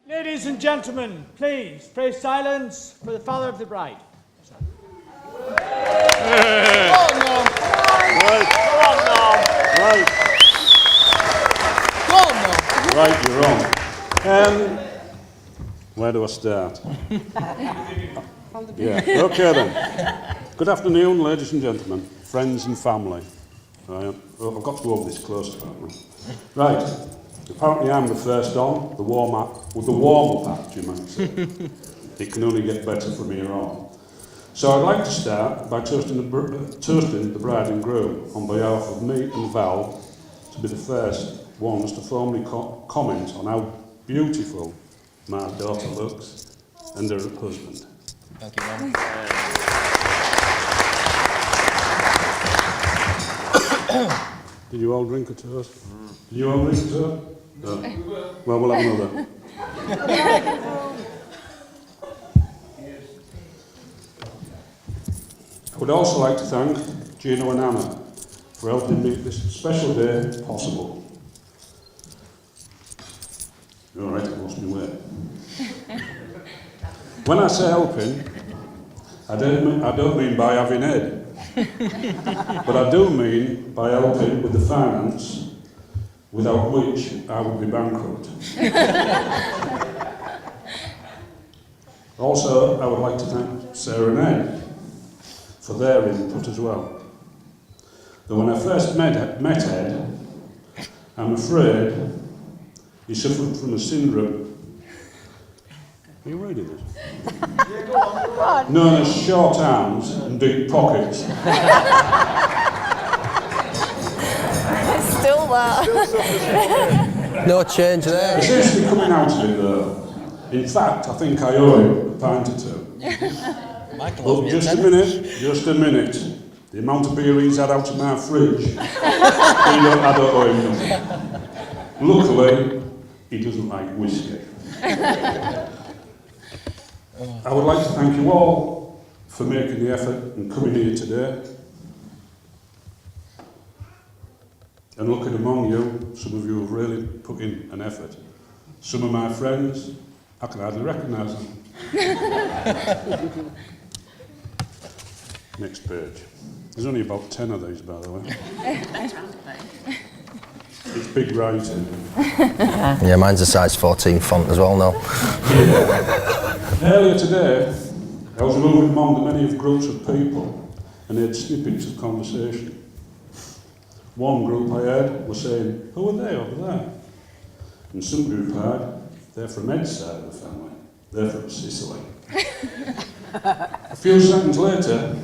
Ladies and gentlemen, please pray silence for the father of the bride. Right, you're on. Where do I start? Okay then. Good afternoon, ladies and gentlemen, friends and family. I've got to go over this close, apparently. Right, apparently I'm the first on, the warm-up act, you might say. It can only get better from here on. So I'd like to start by toasting the bride and groom on behalf of me and Val to be the first ones to formally comment on how beautiful my daughter looks and her husband. Thank you, Mum. Did you all drink a toast? Did you all drink a toast? No. Well, we'll have another. I would also like to thank Gino and Anna for helping make this special day possible. All right, I lost my way. When I say helping, I don't mean by having head, but I do mean by helping with the finance, without which I would be bankrupt. Also, I would like to thank Sarah and Ed for their input as well. Though when I first met Ed, I'm afraid he suffered from a syndrome. Are you ready this? Known as short arms and deep pockets. Still there. No change there. He seems to be coming out of it though. In fact, I think I owe him a pint or two. Michael Look, just a minute. The amount of beer he's had out of my fridge, I don't owe him nothing. Luckily, he doesn't like whiskey. I would like to thank you all for making the effort and coming here today. And looking among you, some of you have really put in an effort. Some of my friends, I can hardly recognise them. Next page. There's only about 10 of these, by the way. It's big writing. Yeah, mine's a size 14 font as well now. Earlier today, I was moving among the many groups of people and had snippets of conversation. One group I heard was saying, "Who are they over there?" And some group heard, "They're from Ed's side of the family. They're from Sicily." A few seconds later,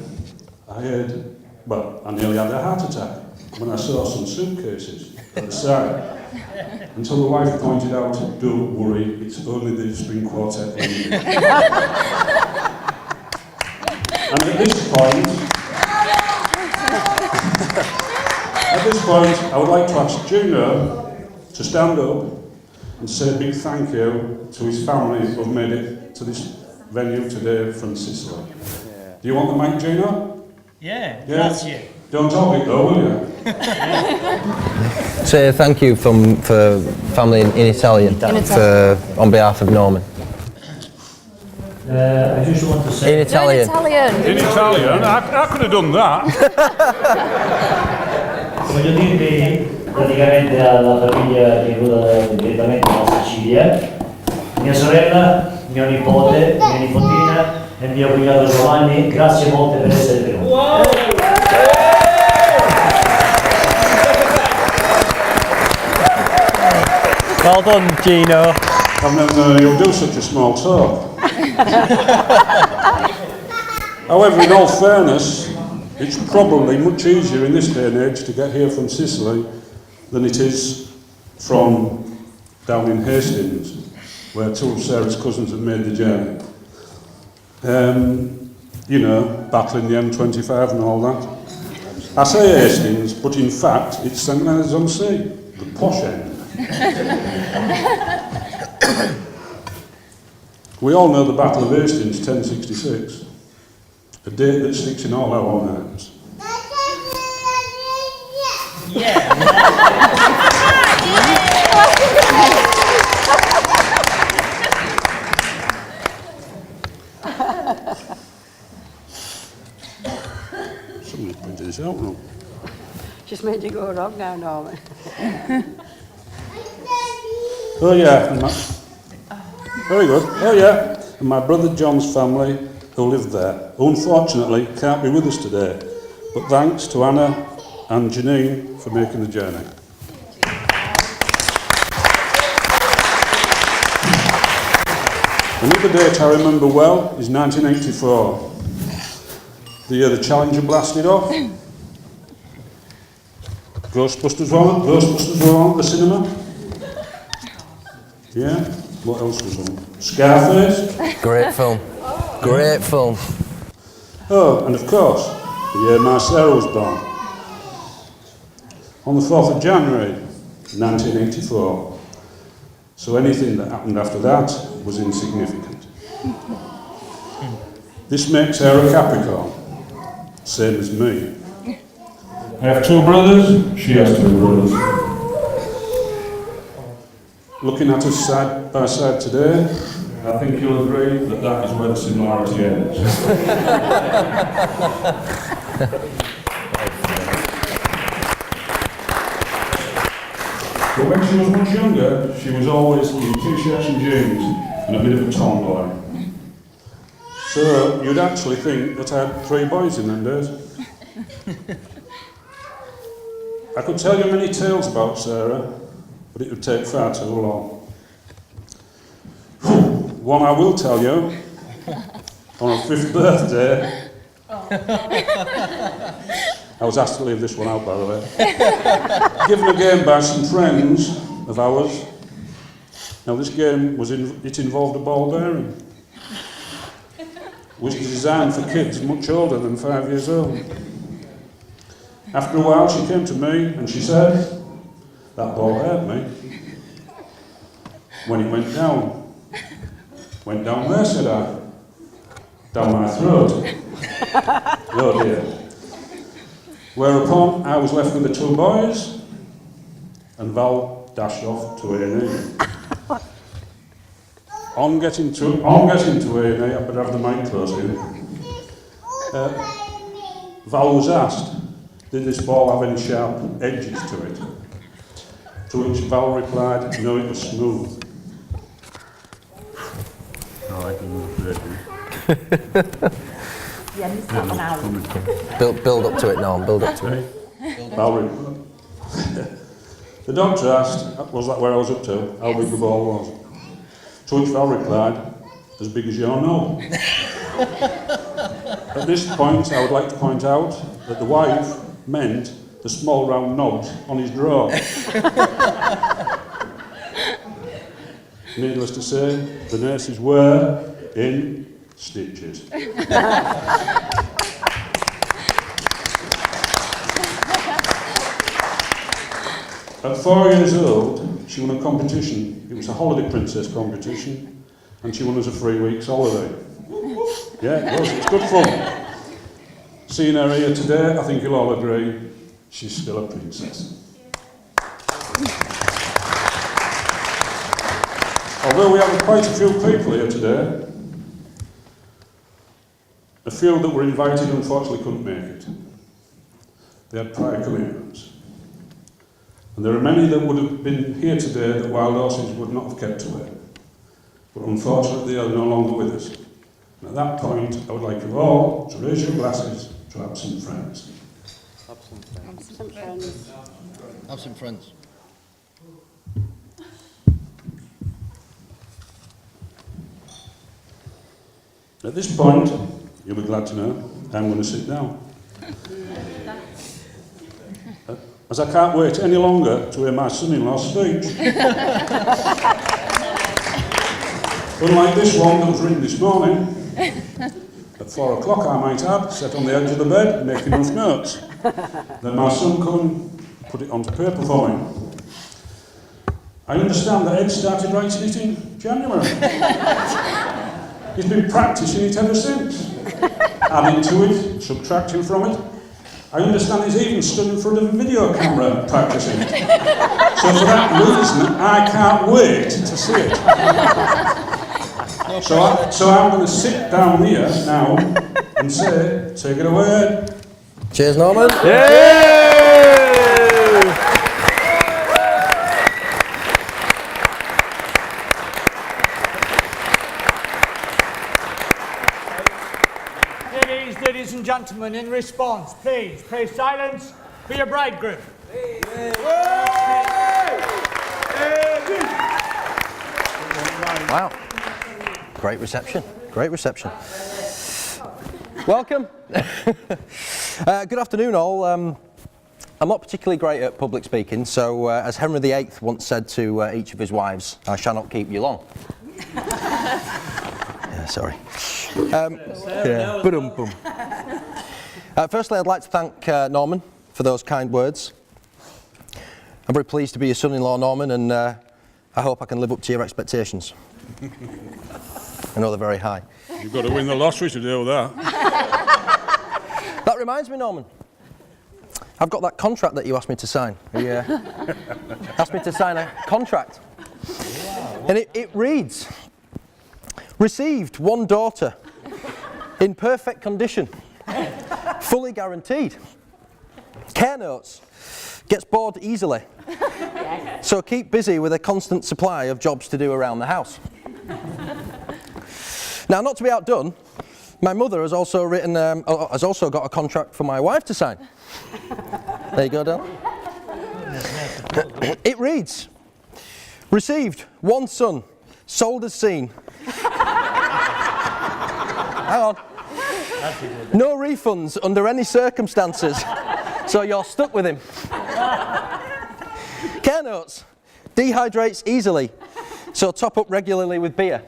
I nearly had a heart attack when I saw some suitcases at the side. Until the wife pointed out, "Don't worry, it's only the string quartet leading." And at this point, I would like to ask Juno to stand up and say a big thank you to his family who have made it to this venue today from Sicily. Do you want the mic, Juno? Yeah, Grazie. Don't talk it though, will you? Say thank you for family in Italian, on behalf of Norman. I just want to say... In Italian. In Italian? I could have done that. Voglio dirvi praticamente alla famiglia che vola direttamente dalla Sicilia, mia sorella, mio nipote, mia nipotina e mio cugnato Giovanni, grazie molte per essere venuti. Wow. Well done, Gino. I've never known you'll do such a small talk. However, in all fairness, it's probably much easier in this day and age to get here from Sicily than it is from down in Hastings, where two of Sarah's cousins have made the journey. Battling the M25 and all that. I say Hastings, but in fact, it's St Leonards-on-Sea, the posh end. We all know the Battle of Hastings, 1066, a date that sticks in all our minds. just made you go wrong now, Norman. Oh yeah, very good. Oh yeah, and my brother John's family who lived there, who unfortunately can't be with us today, but thanks to Anna and Janine for making the journey. Another date I remember well is 1984, the year the Challenger blasted off. Ghostbusters were on at the cinema. Yeah, what else was on? Scarface. Great film. Great film. Oh, and of course, the year my Sarah was born. On the 4th of January, 1984. So anything that happened after that was insignificant. This makes her a Capricorn, same as me. I have 2 brothers, she has 2 brothers. Looking at us side by side today, I think you'll agree that that is where the similarity ends. But when she was much younger, she was always in t-shirts and jeans and a bit of a tomboy. So you'd actually think that I had 3 boys in them days. I could tell you many tales about Sarah, but it would take far too long. One I will tell you, on her 5th birthday, I was asked to leave this one out, by the way, given a game by some friends of ours. Now this game it involved a ball bearing, which was designed for kids much older than 5 years old. After a while she came to me and she said, "That ball hurt me." When it went down. "Went down where?" said I. "Down my throat." Oh dear. Whereupon I was left with the 2 boys and Val dashed off to A&E. On getting to A&E, I better have the mic close here. Val was asked, did this ball have any sharp edges to it? To which Val replied, no, it was smooth. Build up to it, Norm. Build up to it. Val the doctor asked, was that where I was up to? How big the ball was? To which Val replied, as big as your nose. At this point, I would like to point out that the wife meant the small round knobs on his drawer. Needless to say, the nurses were in stitches. At 4 years old, she won a competition. It was a holiday princess competition, and she won us a 3 weeks holiday. Yeah, it was. It's good fun. Seeing her here today, I think you'll all agree, she's still a princess. Although we have quite a few people here today, a few that were invited unfortunately couldn't make it. They had prior commitments. And there are many that would have been here today that wild horses would not have kept away. But unfortunately they are no longer with us. And at that point, I would like you all to raise your glasses to absent friends. Absent friends. Absent friends. At this point, you'll be glad to know, I'm going to sit down. As I can't wait any longer to hear my son-in-law's speech. Unlike this one that was written this morning, at 4 o'clock I might add, sat on the edge of the bed making rough notes. Then my son come and put it onto paper for me. I understand that Ed started writing it in January. He's been practising it ever since. Adding to it, subtracting from it. I understand he's even stood in front of a video camera practising it. So for that reason, I can't wait to see it. So I'm going to sit down here now and say, take it away, Ed. Cheers, Norman. Yay! and gentlemen, in response, please pray silence for your bridegroom. Wow. Great reception. Great reception. Welcome. Good afternoon, all. I'm not particularly great at public speaking, so as Henry VIII once said to each of his wives, I shall not keep you long. Yeah, sorry. Ba-dum-bum. Firstly, I'd like to thank Norman for those kind words. I'm very pleased to be your son-in-law, Norman, and I hope I can live up to your expectations. I know they're very high. You've got to win the lottery to do that. That reminds me, Norman. I've got that contract that you asked me to sign. You asked me to sign a contract. And it reads, received one daughter, in perfect condition, fully guaranteed. Care notes, gets bored easily. So keep busy with a constant supply of jobs to do around the house. Now, not to be outdone, my mother has also got a contract for my wife to sign. There you go, Dal. It reads, received one son, sold as seen. Hang on. No refunds under any circumstances, so you're stuck with him. Care notes, dehydrates easily, so top up regularly with beer.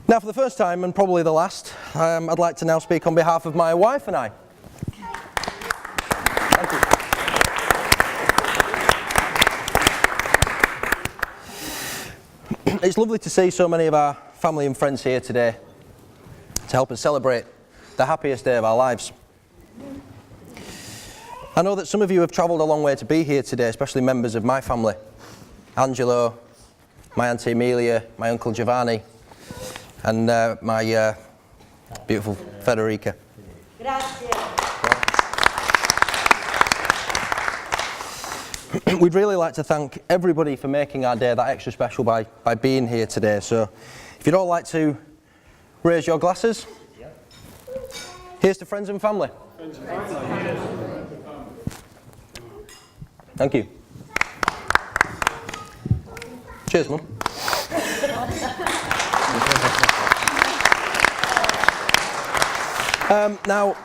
Now, for the first time, and probably the last, I'd like to now speak on behalf of my wife and I. Thank you. It's lovely to see so many of our family and friends here today to help us celebrate the happiest day of our lives. I know that some of you have travelled a long way to be here today, especially members of my family. Angelo, my Auntie Amelia, my Uncle Giovanni, and my beautiful Federica. Grazie. We'd really like to thank everybody for making our day that extra special by being here today. So if you'd all like to raise your glasses, here's to friends and family. Thank you. Cheers, Mum. Now,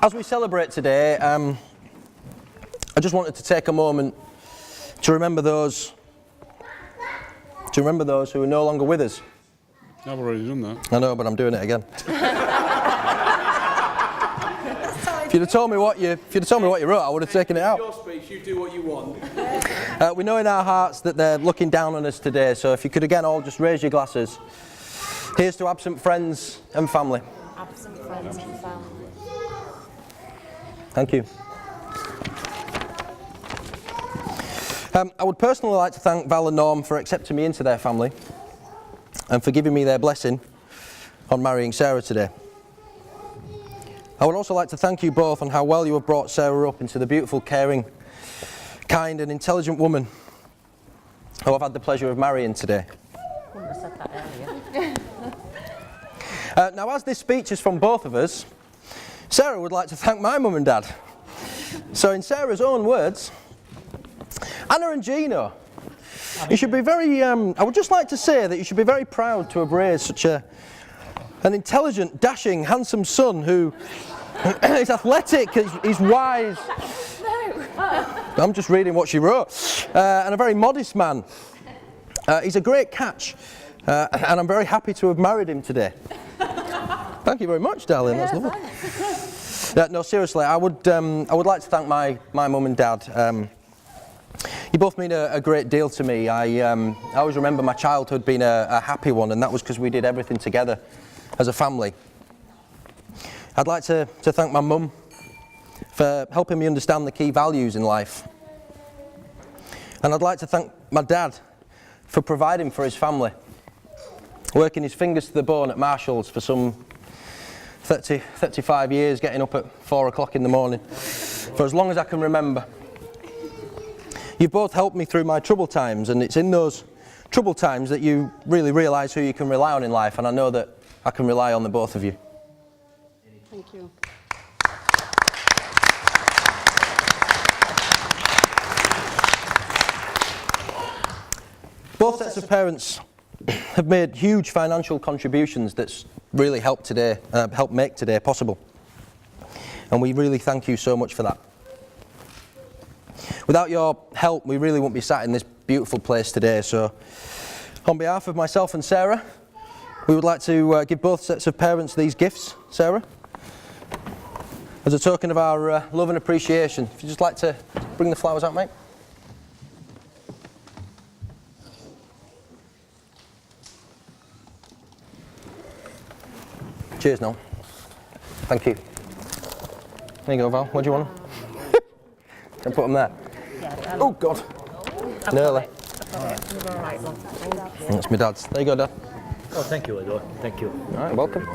as we celebrate today, I just wanted to take a moment to remember those who are no longer with us. I've already done that. I know, but I'm doing it again. If you'd have told me what you wrote, I would have taken it out. Your speech, you do what you want. We know in our hearts that they're looking down on us today, so if you could again all just raise your glasses. Here's to absent friends and family. Absent friends and family. Thank you. I would personally like to thank Val and Norm for accepting me into their family and for giving me their blessing on marrying Sarah today. I would also like to thank you both on how well you have brought Sarah up into the beautiful, caring, kind and intelligent woman who I've had the pleasure of marrying today. Wouldn't have said that earlier. Now, as this speech is from both of us, Sarah would like to thank my mum and dad. So in Sarah's own words, Anna and Gino, you should be very, I would just like to say that you should be very proud to have raised such an intelligent, dashing, handsome son who is athletic, he's wise. I'm just reading what she wrote. And a very modest man. He's a great catch. And I'm very happy to have married him today. Thank you very much, darling. That's lovely. No, seriously, I would like to thank my mum and dad. You both mean a great deal to me. I always remember my childhood being a happy one, and that was because we did everything together as a family. I'd like to thank my mum for helping me understand the key values in life. And I'd like to thank my dad for providing for his family, working his fingers to the bone at Marshall's for some 35 years, getting up at 4 o'clock in the morning, for as long as I can remember. You've both helped me through my troubled times, and it's in those troubled times that you really realise who you can rely on in life, and I know that I can rely on the both of you. Thank you. Both sets of parents have made huge financial contributions that's really helped make today possible. And we really thank you so much for that. Without your help, we really wouldn't be sat in this beautiful place today. So, on behalf of myself and Sarah, we would like to give both sets of parents these gifts. Sarah, as a token of our love and appreciation, if you'd just like to bring the flowers out, mate. Cheers, Noel. Thank you. There you go, Val. What do you want? Can I put them there? Oh, God. Nearly. That's my dad's. There you go, Dad. Oh, thank you, Edward. Thank you. All right, welcome.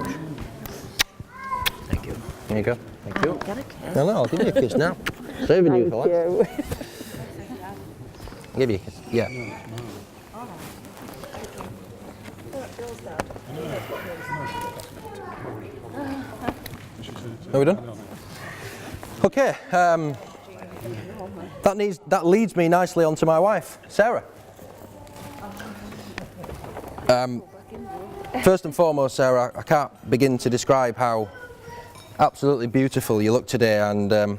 Thank you. There you go. Thank you. No, I'll give you a kiss now. Saving you for that. Give you a kiss. Yeah. Are we done? Okay. That leads me nicely onto my wife, Sarah. First and foremost, Sarah, I can't begin to describe how absolutely beautiful you look today, and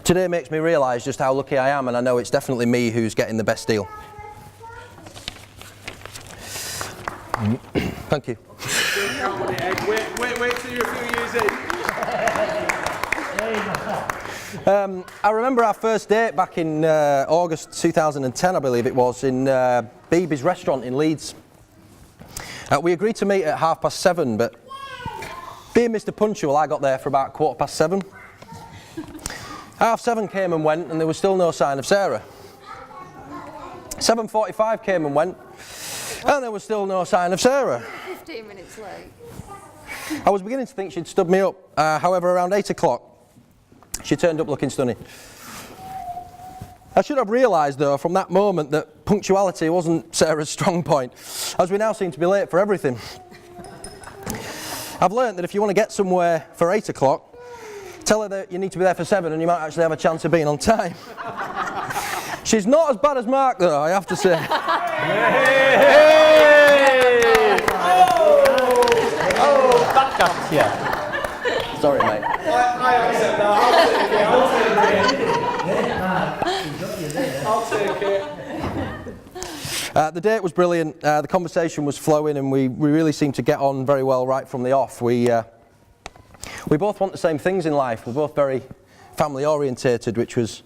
today makes me realise just how lucky I am, and I know it's definitely me who's getting the best deal. Thank you. Wait till you're a few years in. I remember our first date back in August 2010, I believe it was, in Beebe's restaurant in Leeds. We agreed to meet at 7:30, but being Mr. Punctual, I got there for about 7:15. 7:30 came and went, and there was still no sign of Sarah. 7:45 came and went, and there was still no sign of Sarah. 15 minutes late. I was beginning to think she'd stubbed me up. However, around 8 o'clock, she turned up looking stunning. I should have realised, though, from that moment that punctuality wasn't Sarah's strong point, as we now seem to be late for everything. I've learnt that if you want to get somewhere for 8 o'clock, tell her that you need to be there for 7 and you might actually have a chance of being on time. She's not as bad as Mark, though, I have to say. Back up here. Sorry, mate. I accept that. I'll take it. The date was brilliant, the conversation was flowing, and we really seemed to get on very well right from the off. We both want the same things in life. We're both very family orientated, which was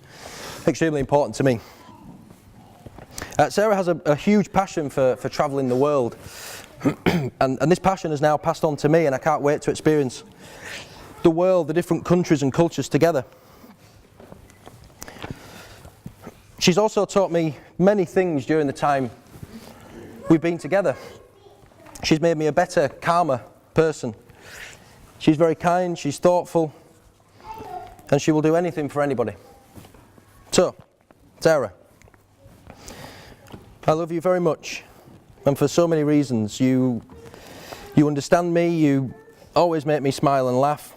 extremely important to me. Sarah has a huge passion for travelling the world, and this passion has now passed on to me, and I can't wait to experience the world, the different countries and cultures together. She's also taught me many things during the time we've been together. She's made me a better, calmer person. She's very kind, she's thoughtful, and she will do anything for anybody. So, Sarah, I love you very much, and for so many reasons. You understand me, you always make me smile and laugh,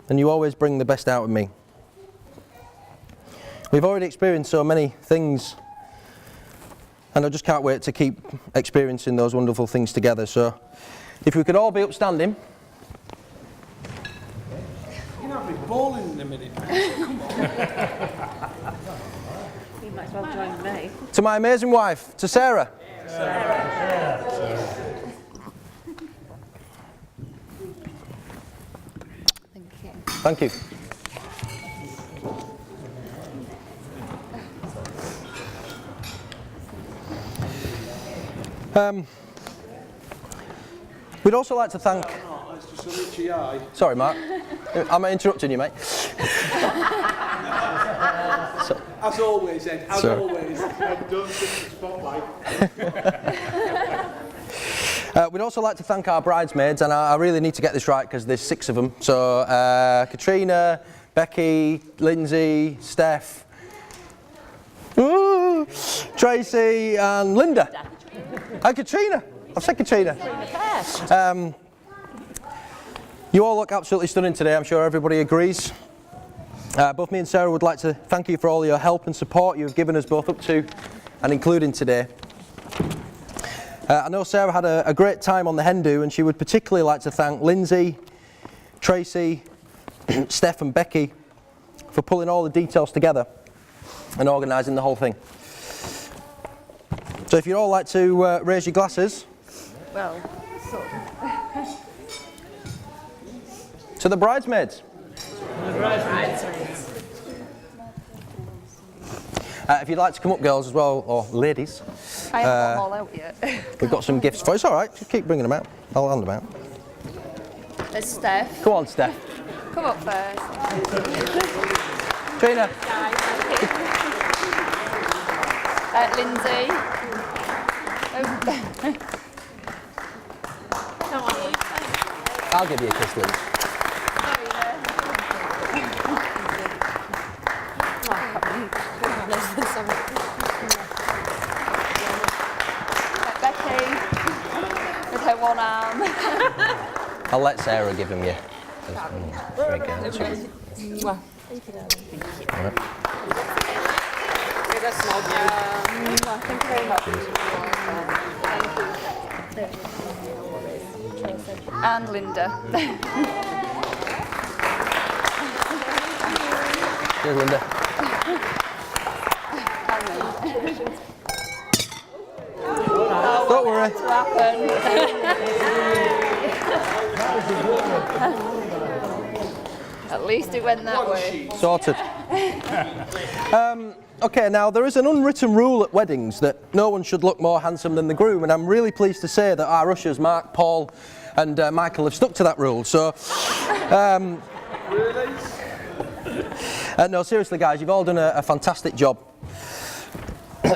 and you always bring the best out of me. We've already experienced so many things, and I just can't wait to keep experiencing those wonderful things together. So, if we could all be upstanding. You're not be bowling in a minute. You might as well join me. To my amazing wife, to Sarah. Thank you. Thank you. We'd also like to thank... It's just an itchy eye. Sorry, Mark. Am I interrupting you, mate? As always, Ed, as Sorry. always. Don't sit the spotlight. We'd also like to thank our bridesmaids, and I really need to get this right because there's 6 of them. So, Katrina, Becky, Lindsay, Steph. Ooh. Tracy and Linda. And Katrina. I've said Katrina. You all look absolutely stunning today, I'm sure everybody agrees. Both me and Sarah would like to thank you for all your help and support you've given us both up to and including today. I know Sarah had a great time on the hen do, and she would particularly like to thank Lindsay, Tracy, Steph and Becky for pulling all the details together and organising the whole thing. So if you'd all like to raise your glasses. Well, To the bridesmaids. If you'd like to come up, girls, as well, or ladies, I haven't got them all out yet. we've got some gifts for you. It's all right, just keep bringing them out. I'll hand them out. There's Steph. Come on, Steph. Come up first. Trina. Lindsay. I'll give you a kiss, Liz. Becky. With her one arm. I'll let Sarah give them you. Very good. That's all right. All right. Thank you very much. And Linda. Here's Linda. Don't worry. At least it went that way. Sorted. Okay, now there is an unwritten rule at weddings that no one should look more handsome than the groom, and I'm really pleased to say that our ushers, Mark, Paul and Michael, have stuck to that rule. So, no, seriously guys, you've all done a fantastic job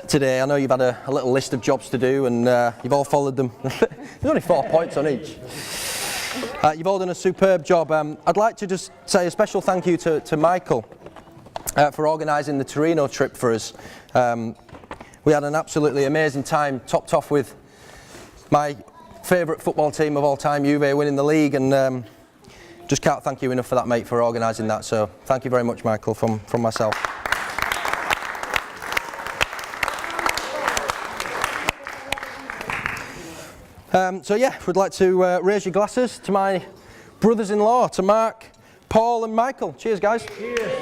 today. I know you've had a little list of jobs to do, and you've all followed them. There's only 4 points on each. You've all done a superb job. I'd like to just say a special thank you to Michael for organising the Torino trip for us. We had an absolutely amazing time, topped off with my favourite football team of all time, Juve, winning the league, and just can't thank you enough for that, mate, for organising that. So thank you very much, Michael, from myself. So yeah, we'd like to raise your glasses to my brothers-in-law, to Mark, Paul and Michael. Cheers, guys. Cheers.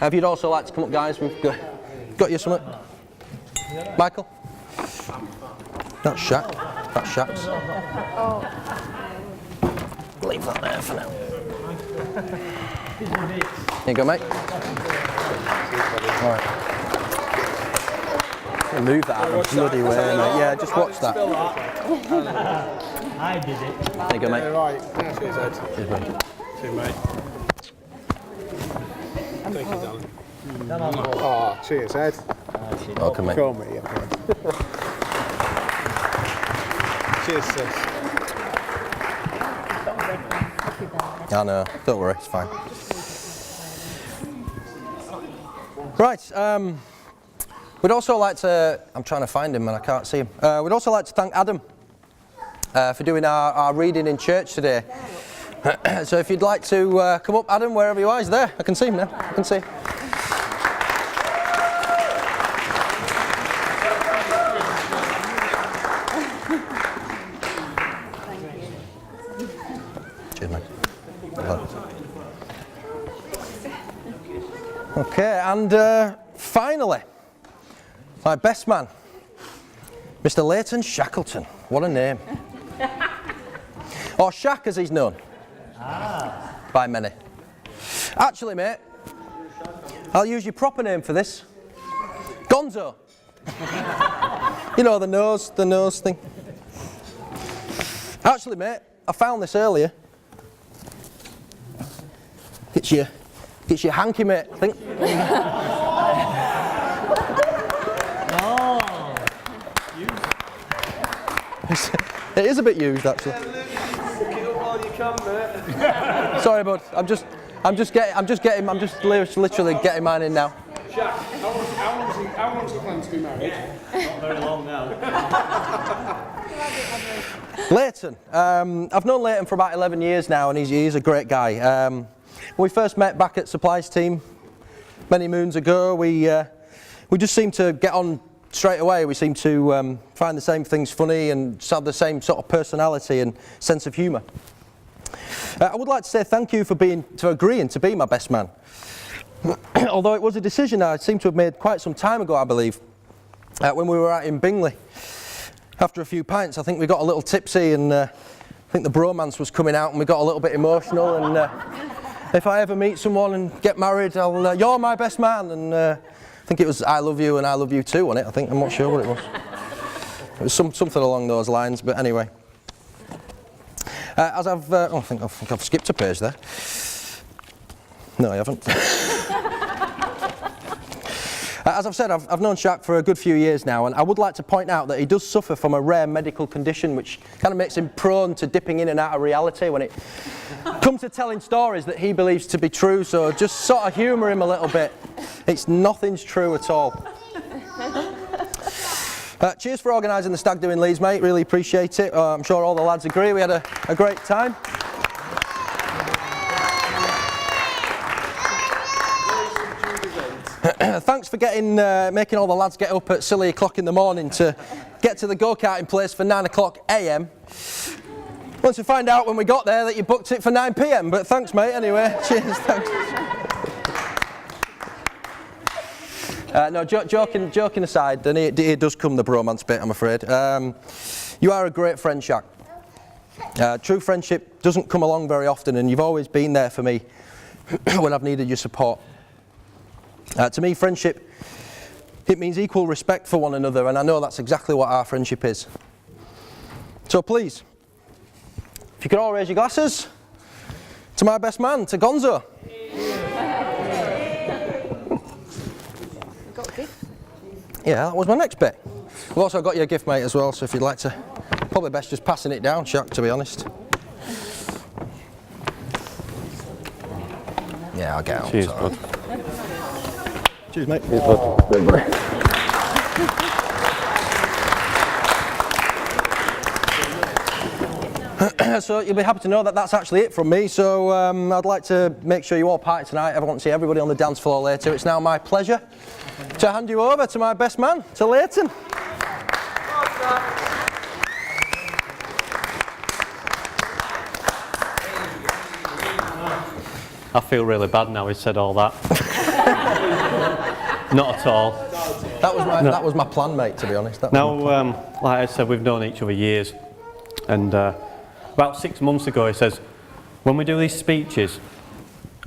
If you'd also like to come up, guys, we've got you something. Michael? That's Shaq. That's Shaq's. Oh. Leave that there for now. Here you go, mate. All right. Move that out of the bloody way, mate. Yeah, just watch that. I did it. There you go, mate. Right. Cheers, Ed. Cheers, mate. Cheers, mate. Thank you, darling. Oh, cheers, Ed. Welcome, mate. Call me, yeah. Cheers, sis. I know, don't worry, it's fine. Right, we'd also like to, I'm trying to find him and I can't see him. We'd also like to thank Adam for doing our reading in church today. So if you'd like to come up, Adam, wherever you are, he's there. I can see him now, I can see him. Cheers, mate. Okay, and finally, my best man, Mr. Leighton Shackleton. What a name. Or Shaq, as he's known by many. Actually, mate, I'll use your proper name for this. Gonzo. You know, the nose thing. Actually, mate, I found this earlier. It's your hanky, mate, I think. It is a bit used, actually. Look it up while you can, mate. Sorry, bud. I'm just literally getting mine in now. Shaq, how long's the plan to be married? Not very long now. Leighton. I've known Leighton for about 11 years now, and he's a great guy. When we first met back at Supplies Team many moons ago, we just seemed to get on straight away. We seemed to find the same things funny and just have the same sort of personality and sense of humour. I would like to say thank you for agreeing to be my best man. Although it was a decision I seem to have made quite some time ago, I believe, when we were out in Bingley. After a few pints, I think we got a little tipsy, and I think the bromance was coming out, and we got a little bit emotional. And if I ever meet someone and get married, you're my best man. And I think it was I love you and I love you too on it. I think, I'm not sure what it was. It was something along those lines. But anyway, I think I've skipped a page there. No, I haven't. As I've said, I've known Shaq for a good few years now, and I would like to point out that he does suffer from a rare medical condition which kind of makes him prone to dipping in and out of reality when it comes to telling stories that he believes to be true, so just sort of humour him a little bit. Nothing's true at all. Cheers for organising the stag do in Leeds, mate, really appreciate it. I'm sure all the lads agree, we had a great time. Thanks for making all the lads get up at silly o'clock in the morning to get to the go-karting place for 9 o'clock AM. Once we find out when we got there that you booked it for 9 PM, but thanks, mate, anyway. Cheers, thanks. No, joking aside, then it does come the bromance bit, I'm afraid. You are a great friend, Shaq. True friendship doesn't come along very often, and you've always been there for me when I've needed your support. To me, friendship, it means equal respect for one another, and I know that's exactly what our friendship is. So please, if you could all raise your glasses to my best man, to Gonzo. Got a gift? Yeah, that was my next bit. I've also got you a gift, mate, as well, so if you'd like to, probably best just passing it down, Shaq, to be honest. Yeah, I'll get out. Cheers, bud. Cheers, mate. Cheers, bud. So you'll be happy to know that that's actually it from me. So I'd like to make sure you all party tonight. I want to see everybody on the dance floor later. It's now my pleasure to hand you over to my best man, to Leighton. I feel really bad now he said all that. Not at all. That was my plan, mate, to be honest. Now, like I said, we've known each other years. And about 6 months ago, he says, when we do these speeches,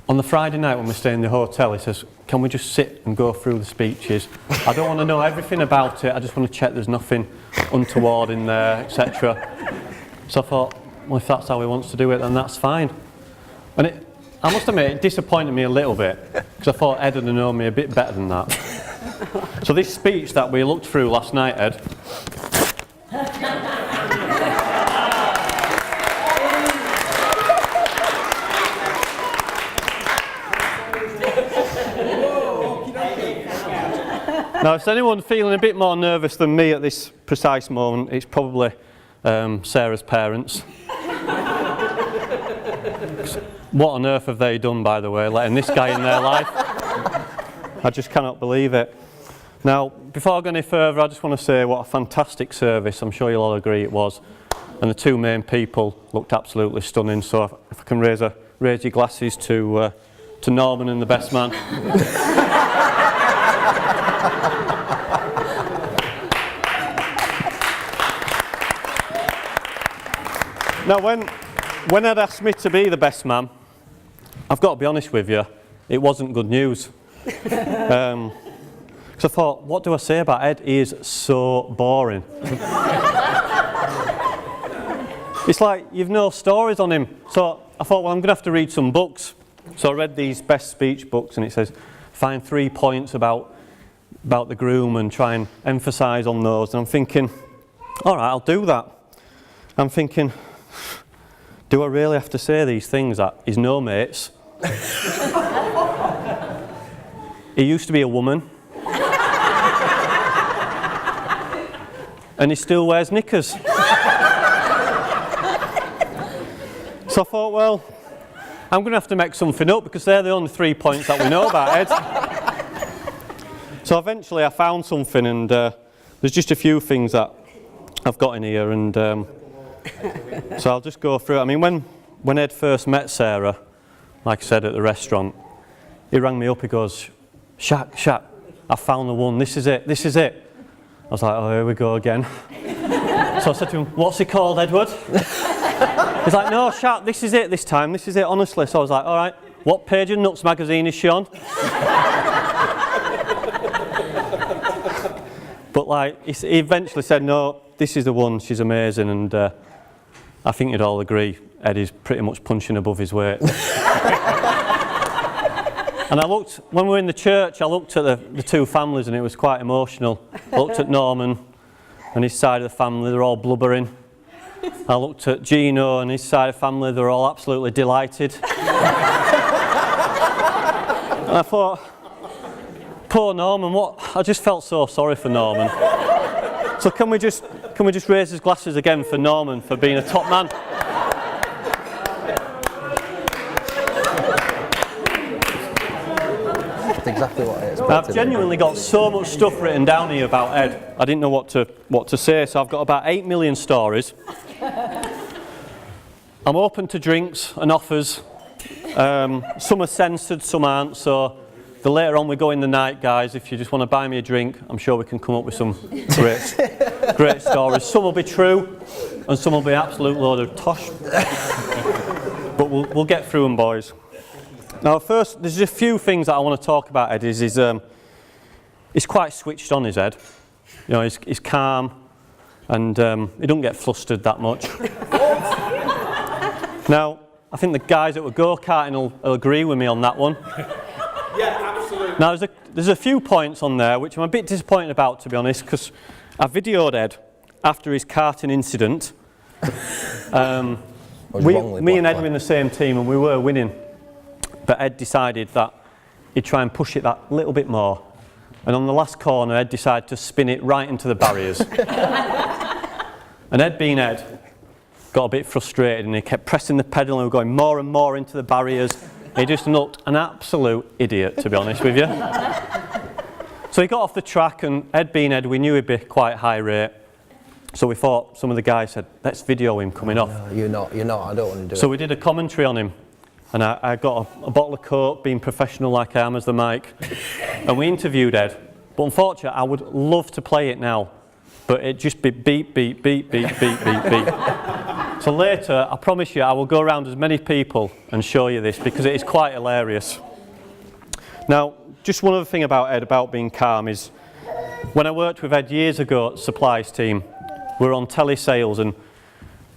on the Friday night when we stay in the hotel, he says, can we just sit and go through the speeches? I don't want to know everything about it. I just want to check there's nothing untoward in there, etc. So I thought, well, if that's how he wants to do it, then that's fine. And I must admit, it disappointed me a little bit, because I thought Ed would have known me a bit better than that. So this speech that we looked through last night, Ed, now, if anyone's feeling a bit more nervous than me at this precise moment, it's probably Sarah's parents. What on earth have they done, by the way, letting this guy in their life? I just cannot believe it. Now, before I go any further, I just want to say what a fantastic service, I'm sure you'll all agree it was. And the two main people looked absolutely stunning, so if I can raise your glasses to Norman and the best man. Now, when Ed asked me to be the best man, I've got to be honest with you, it wasn't good news. Because I thought, what do I say about Ed? He is so boring. It's like you've no stories on him. So I thought, well, I'm going to have to read some books. So I read these best speech books, and it says, find 3 points about the groom and try and emphasise on those. And I'm thinking, all right, I'll do that. I'm thinking, do I really have to say these things that he's no mates? he used to be a woman. And he still wears knickers. So I thought, well, I'm going to have to make something up because they're the only 3 points that we know about Ed. So eventually I found something, and there's just a few things that I've got in here, and so I'll just go through it. I mean, when Ed first met Sarah, like I said, at the restaurant, he rang me up, he goes, Shaq, I found the one, this is it. I was like, oh, here we go again. So I said to him, what's it called, Edward? He's like, no, Shaq, this is it this time, this is it, honestly. So I was like, all right, what page of Nuts magazine is she on? But like, he eventually said, no, this is the one, she's amazing, and I think you'd all agree, Eddie's pretty much punching above his weight. And I looked, when we were in the church, I looked at the two families and it was quite emotional. I looked at Norman and his side of the family, they're all blubbering. I looked at Gino and his side of the family, they're all absolutely delighted. And I thought, poor Norman, I just felt so sorry for Norman. So can we just raise his glasses again for Norman for being a top man? That's exactly what I expected. I've genuinely got so much stuff written down here about Ed. I didn't know what to say, so I've got about 8 million stories. I'm open to drinks and offers. Some are censored, some aren't, so the later on we go in the night, guys, if you just want to buy me a drink, I'm sure we can come up with some great stories. Some will be true, and some will be absolute load of tosh. But we'll get through them, boys. Now, first, there's a few things that I want to talk about Ed. He's quite switched on, is Ed. You know, he's calm, and he doesn't get flustered that much. Now, I think the guys that were go-karting will agree with me on that one. Yeah, absolutely. Now, there's a few points on there which I'm a bit disappointed about, to be honest, because I videoed Ed after his karting incident. Me and Ed were in the same team and we were winning, but Ed decided that he'd try and push it that little bit more. And on the last corner, Ed decided to spin it right into the barriers. And Ed, being Ed, got a bit frustrated and he kept pressing the pedal and we were going more and more into the barriers. He just looked an absolute idiot, to be honest with you. So he got off the track, and Ed being Ed, we knew he'd be quite high rate. So we thought, some of the guys said, let's video him coming off. No, you're not, I don't want to do it. So we did a commentary on him, and I got a bottle of Coke, being professional like I am as the mic, and we interviewed Ed. But unfortunately, I would love to play it now, but it'd just be beep, beep, beep, beep, beep, beep, beep. So later, I promise you, I will go around as many people and show you this because it is quite hilarious. Now, just one other thing about Ed, about being calm, is when I worked with Ed years ago at Supplies team, we were on telesales, and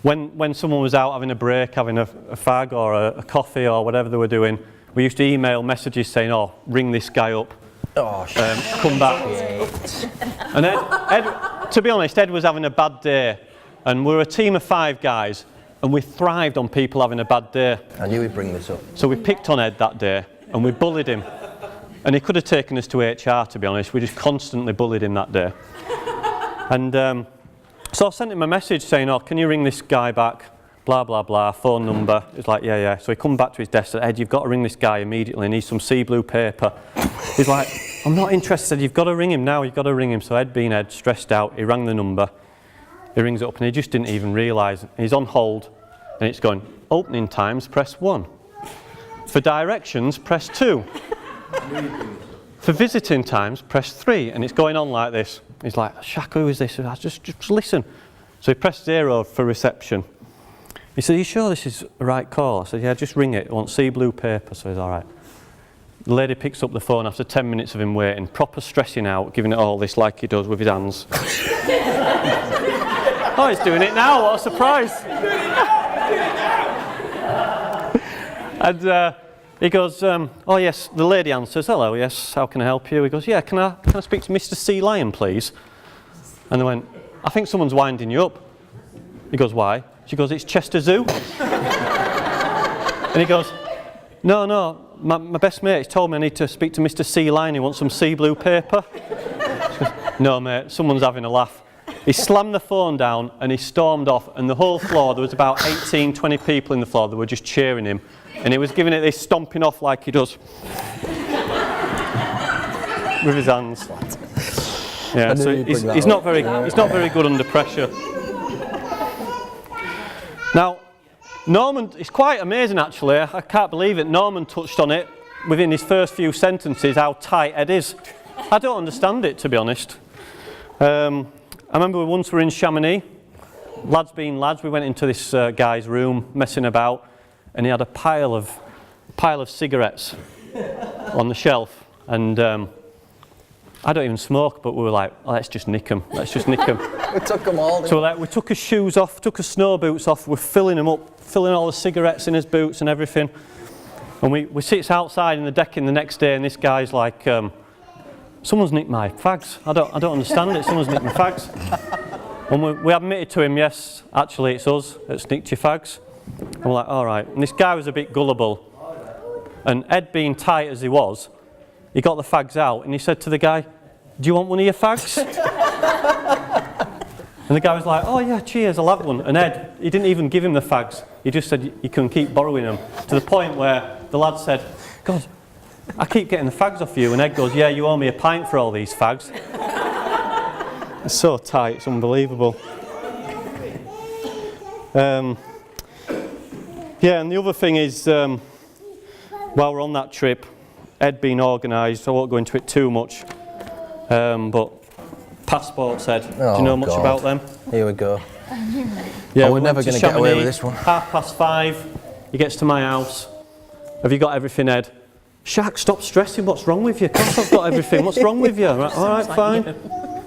when someone was out having a break, having a fag or a coffee or whatever they were doing, we used to email messages saying, oh, ring this guy up, come back. And Ed, to be honest, Ed was having a bad day. And we're a team of 5 guys, and we thrived on people having a bad day. I knew he'd bring this up. So we picked on Ed that day, and we bullied him. And he could have taken us to HR, to be honest. We just constantly bullied him that day. And so I sent him a message saying, oh, can you ring this guy back? Blah, blah, blah, phone number. He was like, yeah. So he come back to his desk and said, Ed, you've got to ring this guy immediately. I need some sea blue paper. He's like, I'm not interested. You've got to ring him now. You've got to ring him. So Ed, being Ed, stressed out, he rang the number. He rings it up and he just didn't even realise. He's on hold and it's going, opening times, press 1. For directions, press 2. For visiting times, press 3. And it's going on like this. He's like, Shaq, who is this? I just listen. So he pressed 0 for reception. He said, are you sure this is the right call? I said, yeah, just ring it. I want sea blue paper. So he's all right. The lady picks up the phone after 10 minutes of him waiting, proper stressing out, giving it all this like he does with his hands. Oh, he's doing it now, what a surprise. And he goes, oh yes, the lady answers, hello, yes, how can I help you? He goes, yeah, can I speak to Mr. Sea Lion, please? And they went, I think someone's winding you up. He goes, why? She goes, it's Chester Zoo. And he goes, no, my best mate has told me I need to speak to Mr. Sea Lion, he wants some sea blue paper. She goes, no mate, someone's having a laugh. He slammed the phone down and he stormed off, and the whole floor, there was about 18, 20 people in the floor that were just cheering him, and he was giving it this stomping off like he does with his hands. Yeah, so he's not very good under pressure. Now, Norman, it's quite amazing actually, I can't believe it, Norman touched on it within his first few sentences, how tight Ed is. I don't understand it, to be honest. I remember once we were in Chamonix, lads being lads, we went into this guy's room messing about, and he had a pile of cigarettes on the shelf, and I don't even smoke, but we were like, oh, let's just nick them. We took them all. So we took his shoes off, took his snow boots off, we're filling them up, filling all the cigarettes in his boots and everything. And we sit outside in the decking the next day, and this guy's like, someone's nicked my fags. I don't understand it, someone's nicked my fags. And we admitted to him, yes, actually it's us that's nicked your fags. And we're like, all right. And this guy was a bit gullible. And Ed, being tight as he was, he got the fags out and he said to the guy, do you want one of your fags? And the guy was like, oh yeah, cheers, I'll have one. And Ed, he didn't even give him the fags. He just said you can keep borrowing them. To the point where the lad said, God, I keep getting the fags off you. And Ed goes, yeah, you owe me a pint for all these fags. It's so tight, it's unbelievable. Yeah, and the other thing is, while we're on that trip, Ed being organised, I won't go into it too much, but passports, Ed, do you know much about them? Here we go. Yeah, we're never going to get away with this one. 5:30, he gets to my house. Have you got everything, Ed? Shaq, stop stressing, what's wrong with you? Of course I've got everything, what's wrong with you? Right, all right, fine.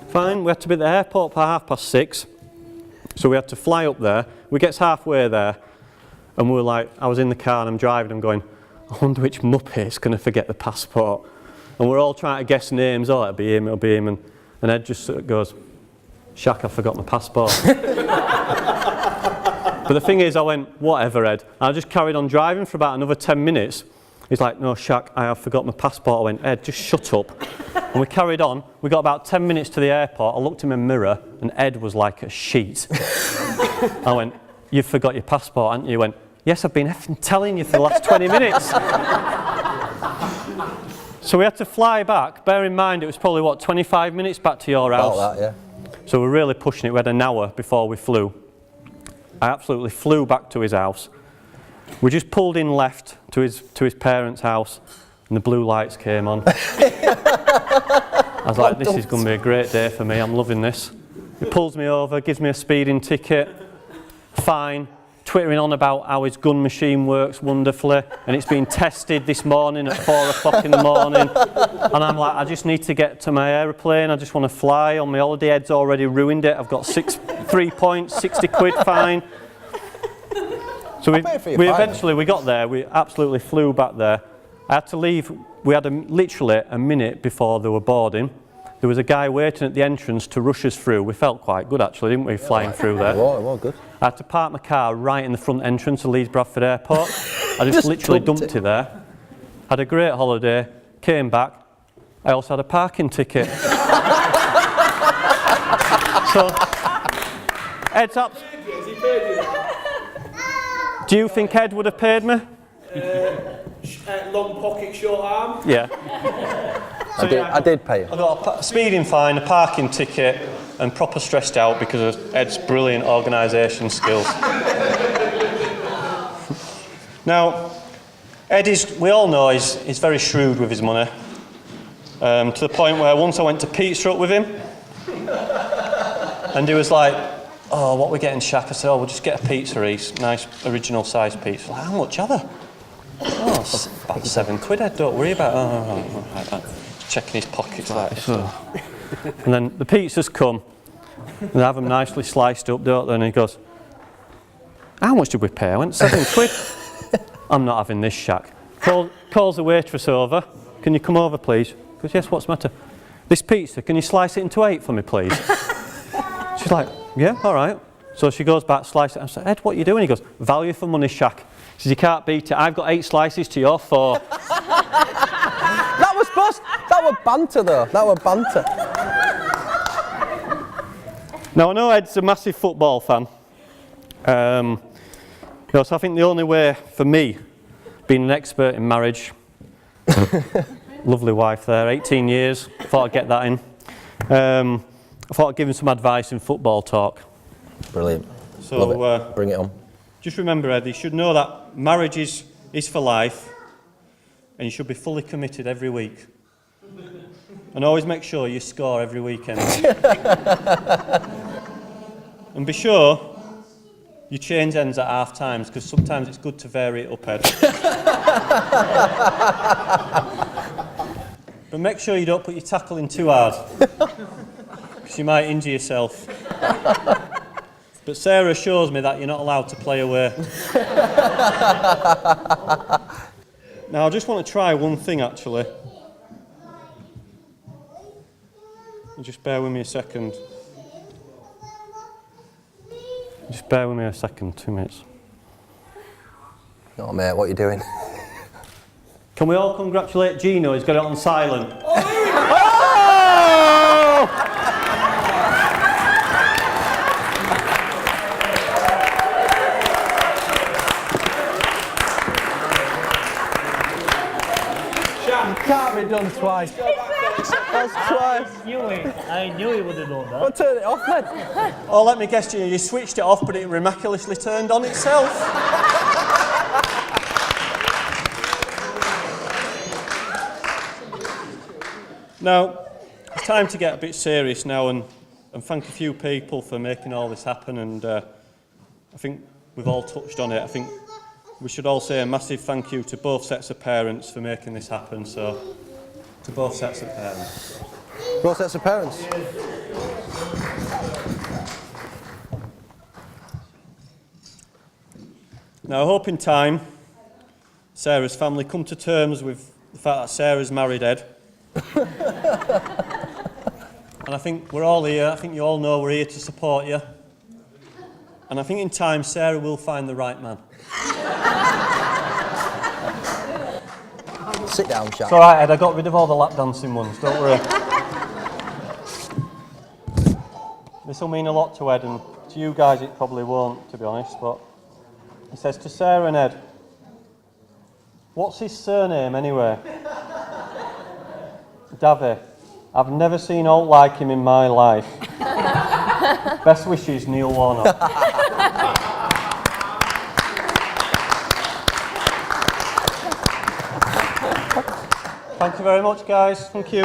Fine, we had to be at the airport by 6:30, so we had to fly up there. We get halfway there, and we were like, I was in the car and I'm driving, I'm going, I wonder which muppet's going to forget the passport. And we're all trying to guess names, oh, it'll be him, and Ed just sort of goes, Shaq, I forgot my passport. But the thing is, I went, whatever, Ed. And I just carried on driving for about another 10 minutes. He's like, no, Shaq, I have forgot my passport. I went, Ed, just shut up. And we carried on. We got about 10 minutes to the airport. I looked in my mirror, and Ed was like a sheet. I went, you've forgot your passport, haven't you? He went, yes, I've been effing telling you for the last 20 minutes. So we had to fly back. Bear in mind, it was probably, 25 minutes back to your house? About that, yeah. So we're really pushing it. We had an hour before we flew. I absolutely flew back to his house. We just pulled in left to his parents' house, and the blue lights came on. I was like, this is going to be a great day for me, I'm loving this. He pulls me over, gives me a speeding ticket, fine, twittering on about how his gun machine works wonderfully, and it's been tested this morning at 4 o'clock in the morning. And I'm like, I just need to get to my aeroplane, I just want to fly on my holiday. Ed's already ruined it, I've got 3 points, 60 quid fine. So we eventually got there, we absolutely flew back there. I had to leave, we had literally a minute before they were boarding. There was a guy waiting at the entrance to rush us through. We felt quite good actually, didn't we, flying through there? It was good. I had to park my car right in the front entrance of Leeds Bradford Airport. I just literally dumped it there. Had a great holiday, came back. I also had a parking ticket. So, Ed's up. Do you think Ed would have paid me? Long pocket, short arm. Yeah. So I did pay him. I got a speeding fine, a parking ticket, and proper stressed out because of Ed's brilliant organisation skills. Now, Ed is, we all know, he's very shrewd with his money. To the point where once I went to Pizza Hut with him, and he was like, oh, what are we getting, Shaq? I said, oh, we'll just get a pizza each, nice original size pizza. Like, how much are they? Oh, it's about 7 quid, Ed, don't worry about it. Oh, right. Checking his pockets like this. And then the pizzas come, and they have them nicely sliced up, don't they? And he goes, how much did we pay? I went, 7 quid. I'm not having this, Shaq. Calls the waitress over. Can you come over, please? He goes, yes, what's the matter? This pizza, can you slice it into 8 for me, please? She's like, yeah, all right. So she goes back, slice it. I said, Ed, what are you doing? He goes, value for money, Shaq. Says, you can't beat it. I've got 8 slices to your 4. That were banter though. That were banter. Now, I know Ed's a massive football fan. So I think the only way for me, being an expert in marriage, lovely wife there, 18 years, thought I'd get that in. I thought I'd give him some advice in football talk. Brilliant. So Love it. Bring it on. Just remember, Ed, you should know that marriage is for life, and you should be fully committed every week. And always make sure you score every weekend. And be sure you change ends at half times, because sometimes it's good to vary it up, Ed. But make sure you don't put your tackle in too hard, because you might injure yourself. But Sarah shows me that you're not allowed to play away. Now, I just want to try one thing, actually. Just bear with me a second. Just bear with me a second, 2 minutes. Oh, mate, what are you doing? Can we all congratulate Gino? He's got it on silent. Can't be done twice. That's twice. I knew he would have done that. Well, turn it off then. Oh, let me guess, Gino, you switched it off, but it miraculously turned on itself. Now, it's time to get a bit serious now and thank a few people for making all this happen, and I think we've all touched on it. I think we should all say a massive thank you to both sets of parents for making this happen, so to both sets of parents. Both sets of parents. Now, I hope in time Sarah's family come to terms with the fact that Sarah's married Ed. And I think we're all here. I think you all know we're here to support you. And I think in time Sarah will find the right man. Sit down, chap. It's all right, Ed. I got rid of all the lap dancing ones. Don't worry. This will mean a lot to Ed, and to you guys it probably won't, to be honest. But he says to Sarah and Ed, "What's his surname anyway?" "Davy. I've never seen aught like him in my life. Best wishes, Neil Warnock." Thank you very much, guys. Thank you.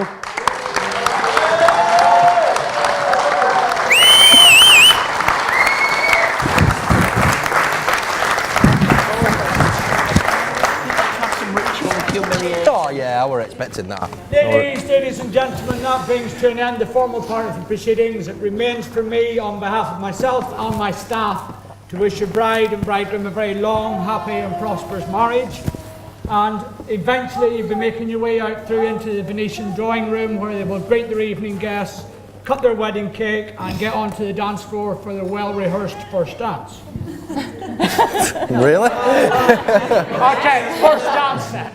Oh yeah, I were expecting that. Ladies and gentlemen, that brings to an end the formal part of the proceedings. It remains for me, on behalf of myself and my staff, to wish your bride and bridegroom a very long, happy and prosperous marriage. And eventually you'll be making your way out through into the Venetian drawing room, where they will greet their evening guests, cut their wedding cake and get onto the dance floor for their well-rehearsed first dance. Really? Okay, first dance then.